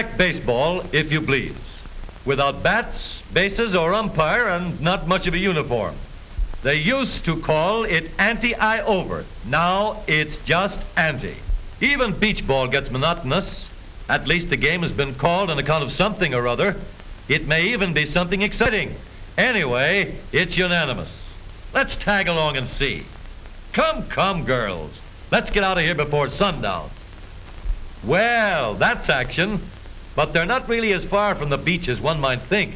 like baseball, if you please. Without bats, bases, or umpire, and not much of a uniform. They used to call it anti-I-over. Now it's just anti. Even beach ball gets monotonous. At least the game has been called on account of something or other. It may even be something exciting. Anyway, it's unanimous. Let's tag along and see. Come, come, girls. Let's get out of here before sundown. Well, that's action. But they're not really as far from the beach as one might think.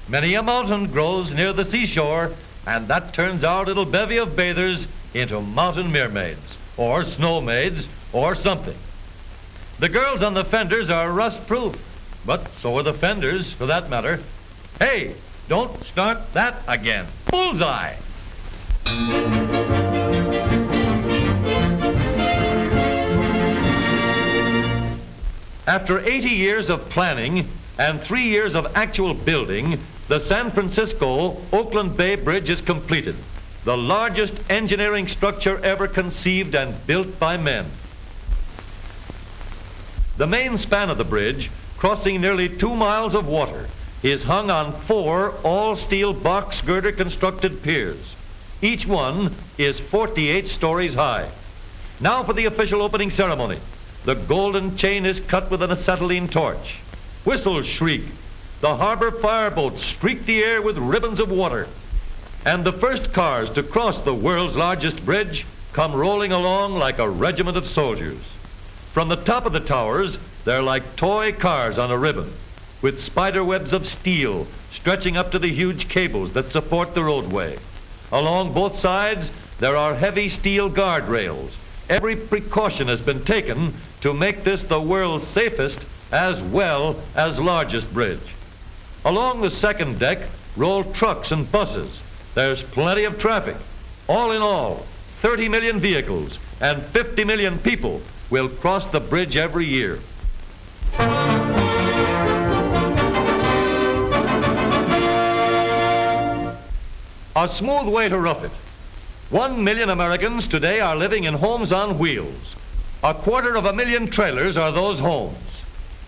Many a mountain grows near the seashore, and that turns our little bevy of bathers into mountain mermaids, or snow maids, or something. The girls on the fenders are rust-proof, but so are the fenders, for that matter. Hey, don't start that again. Bullseye! After 80 years of planning and 3 years of actual building, the San Francisco-Oakland Bay Bridge is completed, the largest engineering structure ever conceived and built by men. The main span of the bridge, crossing nearly 2 miles of water, is hung on 4 all-steel box girder constructed piers. Each one is 48 stories high. Now for the official opening ceremony. The golden chain is cut with an acetylene torch. Whistles shriek. The harbor fireboats streak the air with ribbons of water. And the first cars to cross the world's largest bridge come rolling along like a regiment of soldiers. From the top of the towers, they're like toy cars on a ribbon, with spider webs of steel stretching up to the huge cables that support the roadway. Along both sides, there are heavy steel guardrails. Every precaution has been taken to make this the world's safest as well as largest bridge. Along the second deck roll trucks and buses. There's plenty of traffic. All in all, 30 million vehicles and 50 million people will cross the bridge every year. A smooth way to rough it. 1 million Americans today are living in homes on wheels. 250,000 trailers are those homes.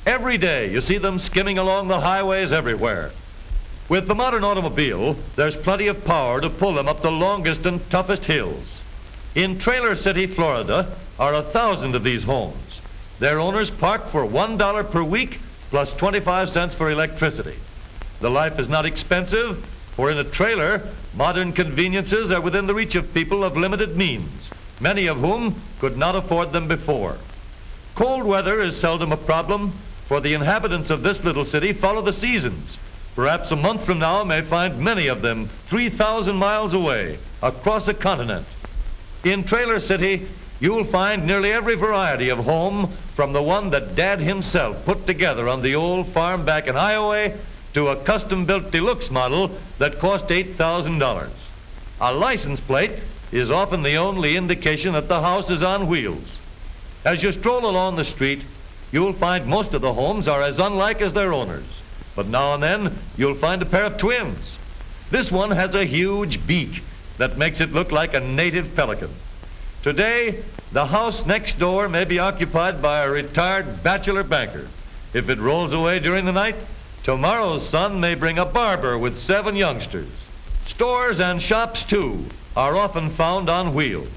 Every day you see them skimming along the highways everywhere. With the modern automobile, there's plenty of power to pull them up the longest and toughest hills. In Trailer City, Florida, are 1,000 of these homes. Their owners park for $1 per week plus 25 cents for electricity. The life is not expensive, for in a trailer, modern conveniences are within the reach of people of limited means, many of whom could not afford them before. Cold weather is seldom a problem, for the inhabitants of this little city follow the seasons. Perhaps a month from now may find many of them 3,000 miles away, across a continent. In Trailer City, you'll find nearly every variety of home, from the one that Dad himself put together on the old farm back in Iowa to a custom-built deluxe model that cost $8,000. A license plate is often the only indication that the house is on wheels. As you stroll along the street, you'll find most of the homes are as unlike as their owners. But now and then, you'll find a pair of twins. This one has a huge beak that makes it look like a native pelican. Today, the house next door may be occupied by a retired bachelor banker. If it rolls away during the night, tomorrow's sun may bring a barber with 7 youngsters. Stores and shops, too, are often found on wheels.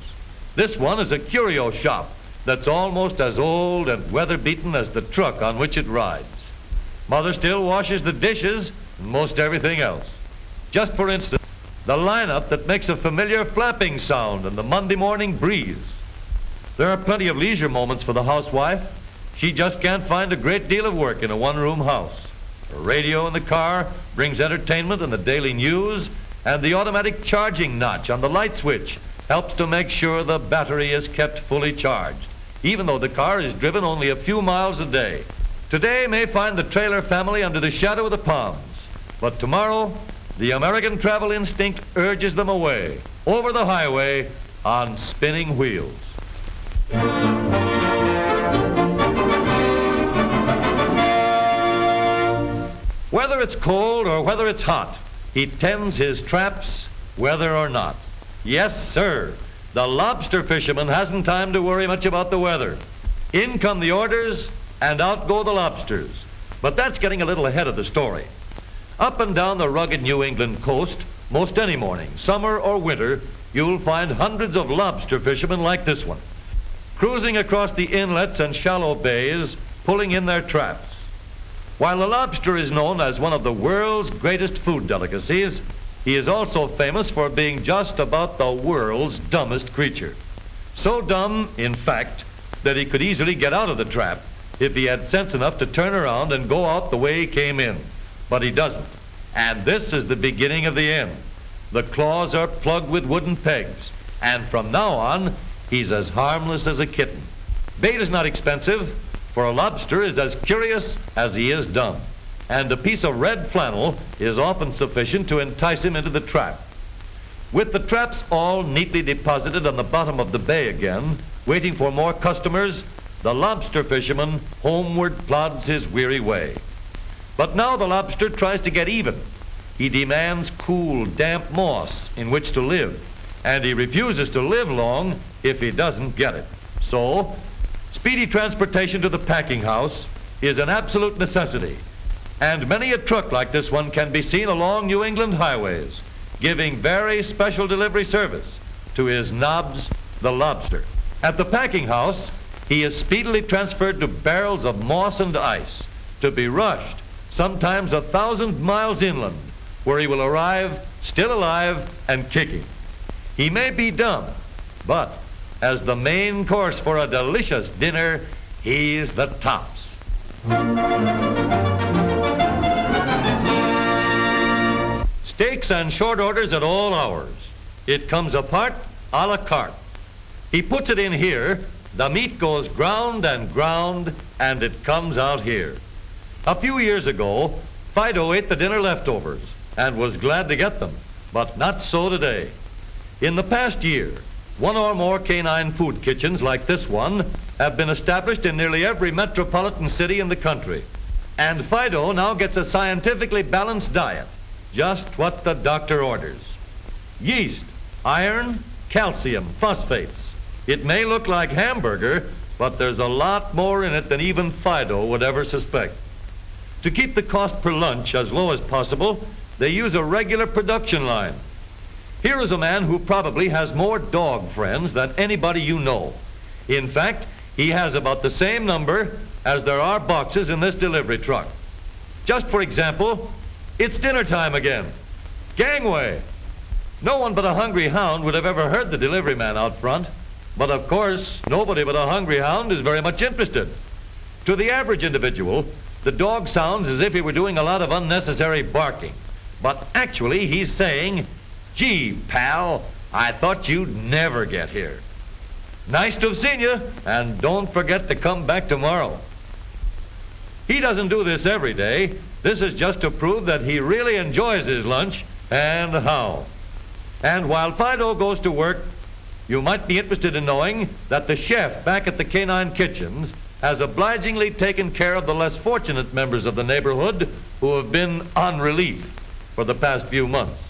This one is a curio shop that's almost as old and weather-beaten as the truck on which it rides. Mother still washes the dishes and most everything else. Just for instance, the lineup that makes a familiar flapping sound in the Monday morning breeze. There are plenty of leisure moments for the housewife. She just can't find a great deal of work in a one-room house. A radio in the car brings entertainment and the daily news, and the automatic charging notch on the light switch helps to make sure the battery is kept fully charged, even though the car is driven only a few miles a day. Today may find the trailer family under the shadow of the palms, but tomorrow, the American travel instinct urges them away, over the highway, on spinning wheels. Whether it's cold or whether it's hot, he tends his traps, whether or not. Yes, sir, the lobster fisherman hasn't time to worry much about the weather. In come the orders, and out go the lobsters. But that's getting a little ahead of the story. Up and down the rugged New England coast, most any morning, summer or winter, you'll find hundreds of lobster fishermen like this one, cruising across the inlets and shallow bays, pulling in their traps. While the lobster is known as one of the world's greatest food delicacies, he is also famous for being just about the world's dumbest creature. So dumb, in fact, that he could easily get out of the trap if he had sense enough to turn around and go out the way he came in. But he doesn't. And this is the beginning of the end. The claws are plugged with wooden pegs, and from now on, he's as harmless as a kitten. Bait is not expensive, for a lobster is as curious as he is dumb, and a piece of red flannel is often sufficient to entice him into the trap. With the traps all neatly deposited on the bottom of the bay again, waiting for more customers, the lobster fisherman homeward plods his weary way. But now the lobster tries to get even. He demands cool, damp moss in which to live, and he refuses to live long if he doesn't get it. So, speedy transportation to the packing house is an absolute necessity, and many a truck like this one can be seen along New England highways, giving very special delivery service to his Nobs, the lobster. At the packing house, he is speedily transferred to barrels of moss and ice to be rushed, sometimes 1,000 miles inland, where he will arrive still alive and kicking. He may be dumb, but as the main course for a delicious dinner, he's the tops. Steaks and short orders at all hours. It comes apart a la carte. He puts it in here, the meat goes ground and ground, and it comes out here. A few years ago, Fido ate the dinner leftovers and was glad to get them, but not so today. In the past year, one or more canine food kitchens like this one have been established in nearly every metropolitan city in the country. And Fido now gets a scientifically balanced diet, just what the doctor orders. Yeast, iron, calcium, phosphates. It may look like hamburger, but there's a lot more in it than even Fido would ever suspect. To keep the cost per lunch as low as possible, they use a regular production line. Here is a man who probably has more dog friends than anybody you know. In fact, he has about the same number as there are boxes in this delivery truck. Just for example, it's dinner time again. Gangway! No one but a hungry hound would have ever heard the delivery man out front. But of course, nobody but a hungry hound is very much interested. To the average individual, the dog sounds as if he were doing a lot of unnecessary barking. But actually, he's saying, "Gee, pal, I thought you'd never get here. Nice to have seen you, and don't forget to come back tomorrow." He doesn't do this every day. This is just to prove that he really enjoys his lunch, and how. And while Fido goes to work, you might be interested in knowing that the chef back at the Canine Kitchens has obligingly taken care of the less fortunate members of the neighborhood who have been on relief for the past few months.